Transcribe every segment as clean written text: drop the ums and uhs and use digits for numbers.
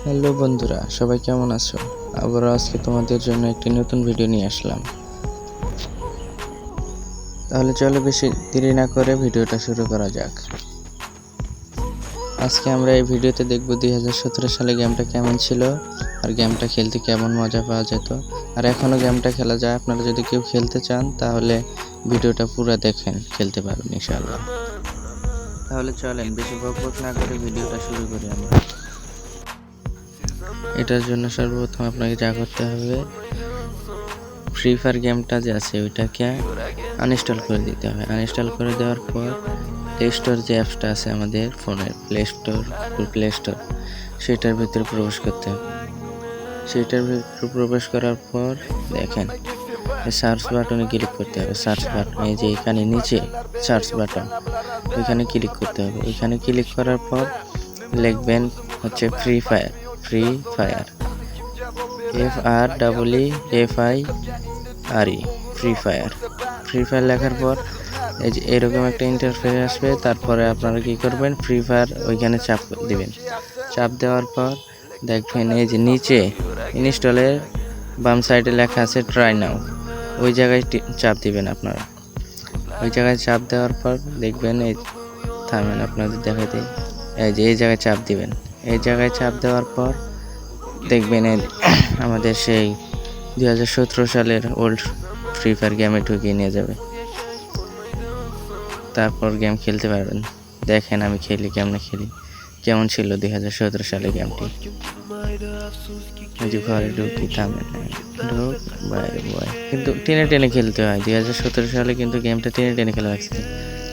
Hello বন্ধুরা, সবাই কেমন আছো? আবারও আজকে তোমাদের জন্য একটি নতুন ভিডিও নিয়ে আসলাম। তাহলে চলো বেশি দেরি না করে ভিডিওটা শুরু করা যাক। আজকে আমরা এই ভিডিওতে দেখব 2017 সালে গেমটা কেমন ছিল আর গেমটা খেলতে কেমন মজা পাওয়া যেত। আর এখনও গেমটা খেলা যায়। আপনারা যদি কেউ খেলতে চান তাহলে ভিডিওটা পুরো দেখেন, খেলতে পারবেন ইনশাআল্লাহ। তাহলে চলেন বেশি বকবক না করে ভিডিওটা শুরু করি আমরা। এটার জন্য সর্বপ্রথম আপনাকে যা করতে হবে, ফ্রি ফায়ার গেমটা যে আছে ওইটাকে আনইনস্টল করে দিতে হবে। আনইনস্টল করে দেওয়ার পর প্লে স্টোর যে অ্যাপসটা আছে আমাদের ফোনের প্লে স্টোর সেটার ভিতরে প্রবেশ করতে হবে। সেটার ভিতরে প্রবেশ করার পর দেখেন সার্চ বাটনে ক্লিক করতে হবে। সার্চ বাটন এই যে এখানে নিচে সার্চ বাটন, ওইখানে ক্লিক করতে হবে। ওইখানে ক্লিক করার পর লিখবেন হচ্ছে free fire FREEFIRE free fire লেখার পর এই যে এরকম একটা ইন্টারফেস আসবে। তারপরে আপনারা কি করবেন, ফ্রি ফায়ার ওইখানে চাপ দিবেন। চাপ দেওয়ার পর দেখবেন এই যে নিচে ইনস্টলের বাম সাইডে লেখা আছে ট্রাই নাও, ওই জায়গায় চাপ দিবেন আপনারা। ওই জায়গায় চাপ দেওয়ার পর দেখবেন এই থামেন আপনাদের দেখাতে, এই যে এই জায়গায় চাপ দিবেন। এই জায়গায় চাপ দেওয়ার পর দেখবেন আমাদের সেই 2017 সালের ওল্ড ফ্রি ফায়ার গেমে ঢুকিয়ে নিয়ে যাবে। তারপর গেম খেলতে পারবেন। দেখেন আমি কেমন ছিল 2017 সালে গেমটি। এই যে ঘরে ঢুকি, থামেন, ঢুক বাইরে বয়, কিন্তু টেনে টেনে খেলতে হয়। 2017 সালে কিন্তু গেমটা টেনে টেনে খেলা লাগছে।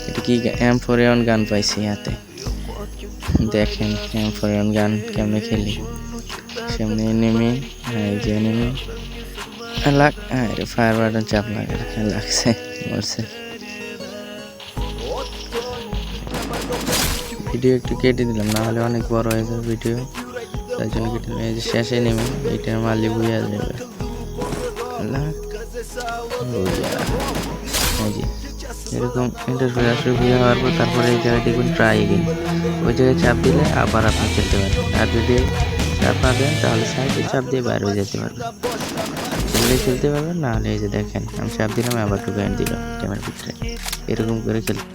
এটা কি M4A1 গান পাইছি হাতে, দেখেন M4A1 গান কেমনে খেলি। সামনে এনিমি, এই যে এনিমি ফায়ার বাটন চাপ লাগছে, মরছে। ভিডিও একটু কেটে দিলাম, না হলে অনেক বড় হয়ে যাবে ভিডিও, তাই জন্য কেটে দিলাম। এই যে শেষে নেমে এটা মারলে বুঝা যাবে। এই যে এরকম ইন্টারফেস আসলে বুঝা হওয়ার পর তারপরে এই জায়গায় দেখবেন ট্রাই এগেইন, ওই জায়গায় চাপ দিলে আবার আপনি খেলতে পারবেন। আর যদি চাপ না দেন তাহলে সাইডে চাপ দিয়ে বাইরে হয়ে যেতে পারবেন। খেলতে পারবেন, না হলে এই যে দেখেন আমি চাপ দিলাম আবার টু গাইন দিলাম ক্যামেরার ভিতরে, এরকম করে খেলতে।